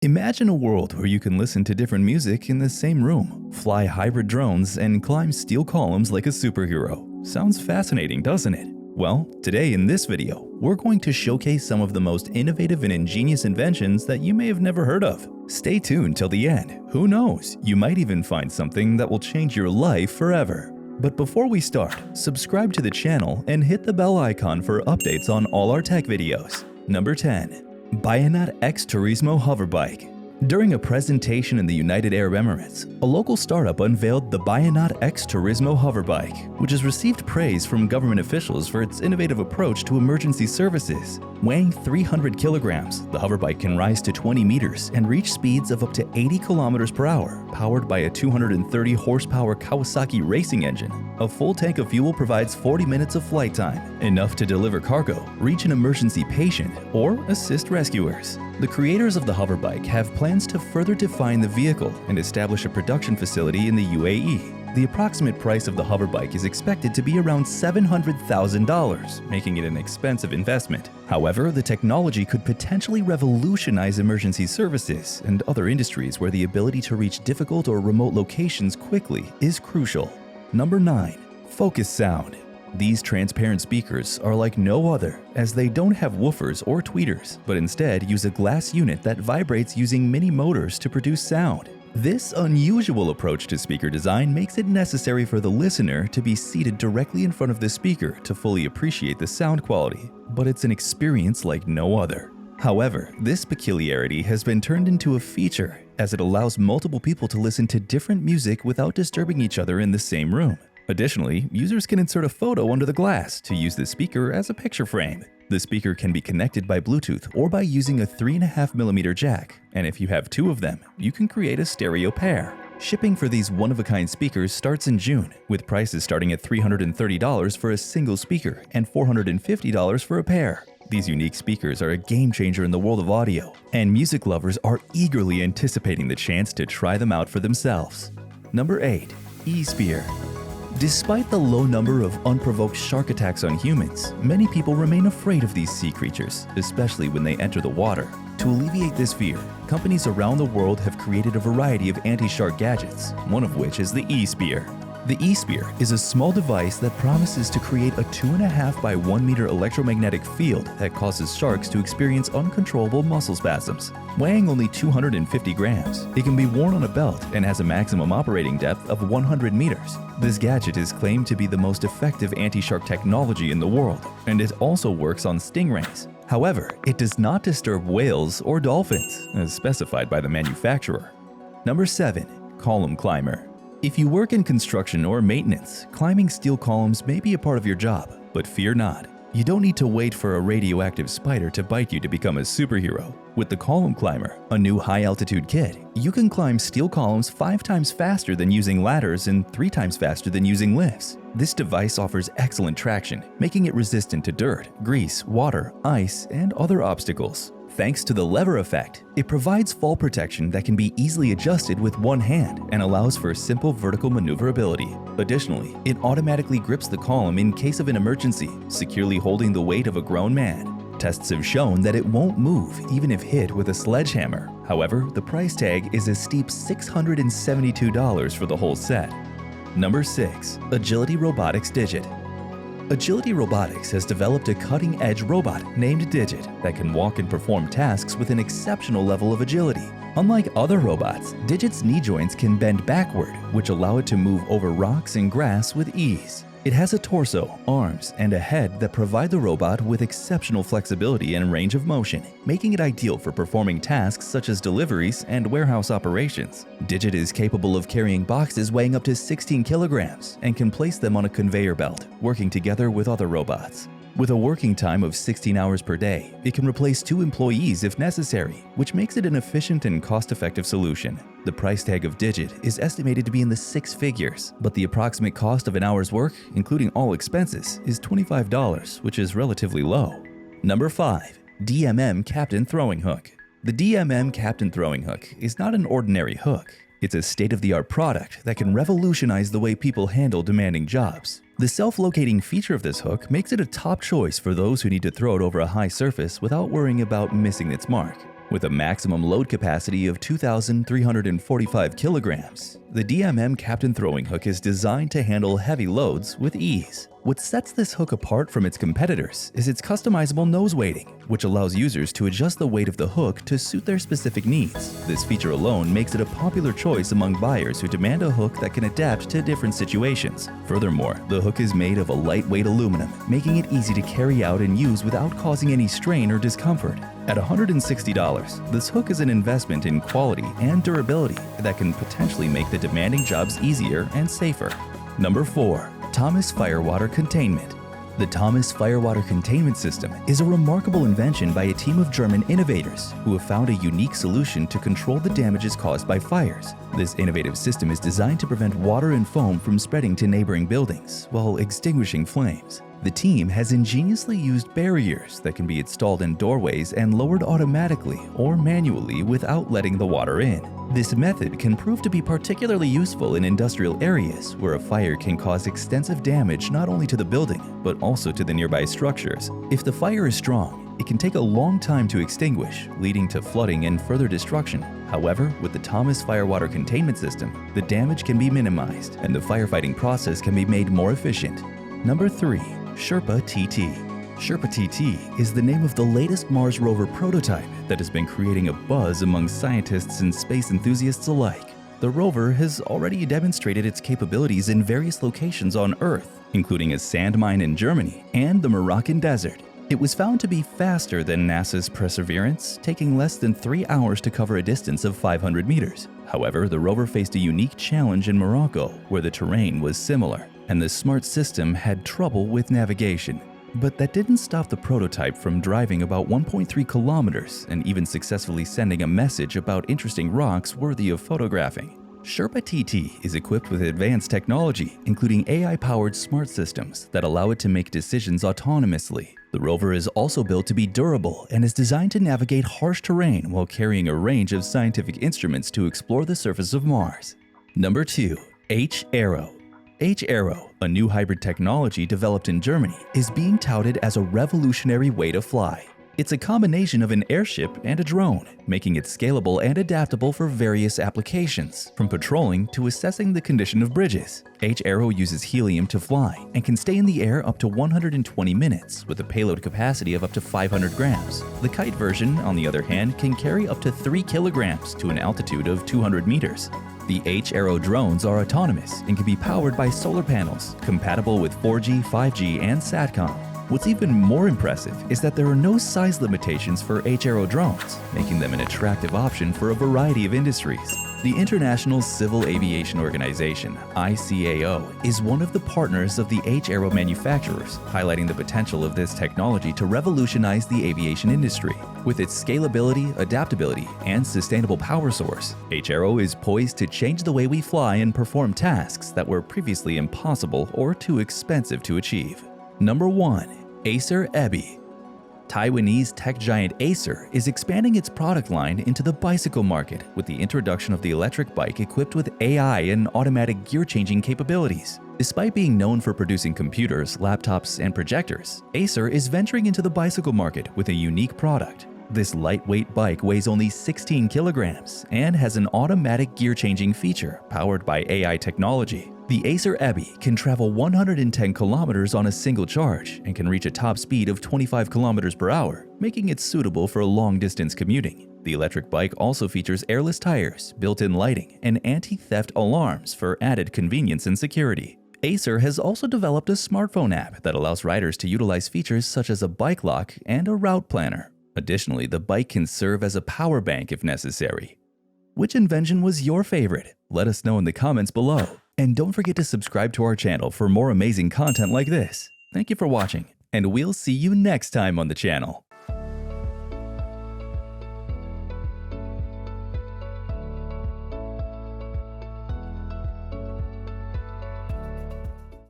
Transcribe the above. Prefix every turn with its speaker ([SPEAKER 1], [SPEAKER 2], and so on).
[SPEAKER 1] Imagine a world where you can listen to different music in the same room, fly hybrid drones, and climb steel columns like a superhero. Sounds fascinating, doesn't it? Well, today in this video, we're going to showcase some of the most innovative and ingenious inventions that you may have never heard of. Stay tuned till the end. Who knows, you might even find something that will change your life forever. But before we start, subscribe to the channel and hit the bell icon for updates on all our tech videos. Number 10. Bayanat X Turismo Hoverbike. During a presentation in the United Arab Emirates, a local startup unveiled the Bayanat X Turismo Hoverbike, which has received praise from government officials for its innovative approach to emergency services. Weighing 300 kilograms, the hoverbike can rise to 20 meters and reach speeds of up to 80 kilometers per hour, powered by a 230 horsepower Kawasaki racing engine. A full tank of fuel provides 40 minutes of flight time, enough to deliver cargo, reach an emergency patient, or assist rescuers. The creators of the hoverbike have plans to further define the vehicle and establish a production facility in the UAE. The approximate price of the hoverbike is expected to be around $700,000, making it an expensive investment. However, the technology could potentially revolutionize emergency services and other industries where the ability to reach difficult or remote locations quickly is crucial. Number 9. Focus Sound. These transparent speakers are like no other, as they don't have woofers or tweeters, but instead use a glass unit that vibrates using mini motors to produce sound. This unusual approach to speaker design makes it necessary for the listener to be seated directly in front of the speaker to fully appreciate the sound quality, but it's an experience like no other. However, this peculiarity has been turned into a feature, as it allows multiple people to listen to different music without disturbing each other in the same room. Additionally, users can insert a photo under the glass to use the speaker as a picture frame. The speaker can be connected by Bluetooth or by using a 3.5mm jack, and if you have two of them, you can create a stereo pair. Shipping for these one-of-a-kind speakers starts in June, with prices starting at $330 for a single speaker and $450 for a pair. These unique speakers are a game changer in the world of audio, and music lovers are eagerly anticipating the chance to try them out for themselves. Number 8. E-Spear. Despite the low number of unprovoked shark attacks on humans, many people remain afraid of these sea creatures, especially when they enter the water. To alleviate this fear, companies around the world have created a variety of anti-shark gadgets, one of which is the E-Spear. The E-Spear is a small device that promises to create a 2.5 by 1 meter electromagnetic field that causes sharks to experience uncontrollable muscle spasms. Weighing only 250 grams, it can be worn on a belt and has a maximum operating depth of 100 meters. This gadget is claimed to be the most effective anti-shark technology in the world, and it also works on stingrays. However, it does not disturb whales or dolphins, as specified by the manufacturer. Number 7. Column Climber. If you work in construction or maintenance, climbing steel columns may be a part of your job, but fear not. You don't need to wait for a radioactive spider to bite you to become a superhero. With the Column Climber, a new high-altitude kit, you can climb steel columns 5 times faster than using ladders and 3 times faster than using lifts. This device offers excellent traction, making it resistant to dirt, grease, water, ice, and other obstacles. Thanks to the lever effect, it provides fall protection that can be easily adjusted with one hand and allows for simple vertical maneuverability. Additionally, it automatically grips the column in case of an emergency, securely holding the weight of a grown man. Tests have shown that it won't move even if hit with a sledgehammer. However, the price tag is a steep $672 for the whole set. Number 6. Agility Robotics Digit. Agility Robotics has developed a cutting-edge robot named Digit that can walk and perform tasks with an exceptional level of agility. Unlike other robots, Digit's knee joints can bend backward, which allow it to move over rocks and grass with ease. It has a torso, arms, and a head that provide the robot with exceptional flexibility and range of motion, making it ideal for performing tasks such as deliveries and warehouse operations. Digit is capable of carrying boxes weighing up to 16 kilograms and can place them on a conveyor belt, working together with other robots. With a working time of 16 hours per day, it can replace 2 employees if necessary, which makes it an efficient and cost-effective solution. The price tag of Digit is estimated to be in the 6 figures, but the approximate cost of an hour's work, including all expenses, is $25, which is relatively low. Number 5. DMM Captain Throwing Hook. The DMM Captain Throwing Hook is not an ordinary hook. It's a state-of-the-art product that can revolutionize the way people handle demanding jobs. The self-locating feature of this hook makes it a top choice for those who need to throw it over a high surface without worrying about missing its mark. With a maximum load capacity of 2,345 kilograms, the DMM Captain Throwing Hook is designed to handle heavy loads with ease. What sets this hook apart from its competitors is its customizable nose weighting, which allows users to adjust the weight of the hook to suit their specific needs. This feature alone makes it a popular choice among buyers who demand a hook that can adapt to different situations. Furthermore, the hook is made of a lightweight aluminum, making it easy to carry out and use without causing any strain or discomfort. At $160, this hook is an investment in quality and durability that can potentially make the demanding jobs easier and safer. Number 4. Thomas Firewater Containment. The Thomas Firewater Containment System is a remarkable invention by a team of German innovators who have found a unique solution to control the damages caused by fires. This innovative system is designed to prevent water and foam from spreading to neighboring buildings while extinguishing flames. The team has ingeniously used barriers that can be installed in doorways and lowered automatically or manually without letting the water in. This method can prove to be particularly useful in industrial areas where a fire can cause extensive damage not only to the building, but also to the nearby structures. If the fire is strong, it can take a long time to extinguish, leading to flooding and further destruction. However, with the Thomas Firewater Containment System, the damage can be minimized and the firefighting process can be made more efficient. Number 3. Sherpa TT. Sherpa TT is the name of the latest Mars rover prototype that has been creating a buzz among scientists and space enthusiasts alike. The rover has already demonstrated its capabilities in various locations on Earth, including a sand mine in Germany and the Moroccan desert. It was found to be faster than NASA's Perseverance, taking less than 3 hours to cover a distance of 500 meters. However, the rover faced a unique challenge in Morocco, where the terrain was similar, and the smart system had trouble with navigation. But that didn't stop the prototype from driving about 1.3 kilometers and even successfully sending a message about interesting rocks worthy of photographing. Sherpa TT is equipped with advanced technology, including AI-powered smart systems that allow it to make decisions autonomously. The rover is also built to be durable and is designed to navigate harsh terrain while carrying a range of scientific instruments to explore the surface of Mars. Number 2. H-Aero. H-Aero, a new hybrid technology developed in Germany, is being touted as a revolutionary way to fly. It's a combination of an airship and a drone, making it scalable and adaptable for various applications, from patrolling to assessing the condition of bridges. H-Aero uses helium to fly and can stay in the air up to 120 minutes with a payload capacity of up to 500 grams. The kite version, on the other hand, can carry up to 3 kilograms to an altitude of 200 meters. The H-Aero drones are autonomous and can be powered by solar panels, compatible with 4G, 5G, and SATCOM. What's even more impressive is that there are no size limitations for H-Aero drones, making them an attractive option for a variety of industries. The International Civil Aviation Organization, ICAO, is one of the partners of the H-Aero manufacturers, highlighting the potential of this technology to revolutionize the aviation industry. With its scalability, adaptability, and sustainable power source, H-Aero is poised to change the way we fly and perform tasks that were previously impossible or too expensive to achieve. Number 1. Acer EBI. Taiwanese tech giant Acer is expanding its product line into the bicycle market with the introduction of the electric bike equipped with AI and automatic gear-changing capabilities. Despite being known for producing computers, laptops, and projectors, Acer is venturing into the bicycle market with a unique product. This lightweight bike weighs only 16 kilograms and has an automatic gear-changing feature powered by AI technology. The Acer EBI can travel 110 kilometers on a single charge and can reach a top speed of 25 kilometers per hour, making it suitable for long-distance commuting. The electric bike also features airless tires, built-in lighting, and anti-theft alarms for added convenience and security. Acer has also developed a smartphone app that allows riders to utilize features such as a bike lock and a route planner. Additionally, the bike can serve as a power bank if necessary. Which invention was your favorite? Let us know in the comments below. And don't forget to subscribe to our channel for more amazing content like this. Thank you for watching, and we'll see you next time on the channel.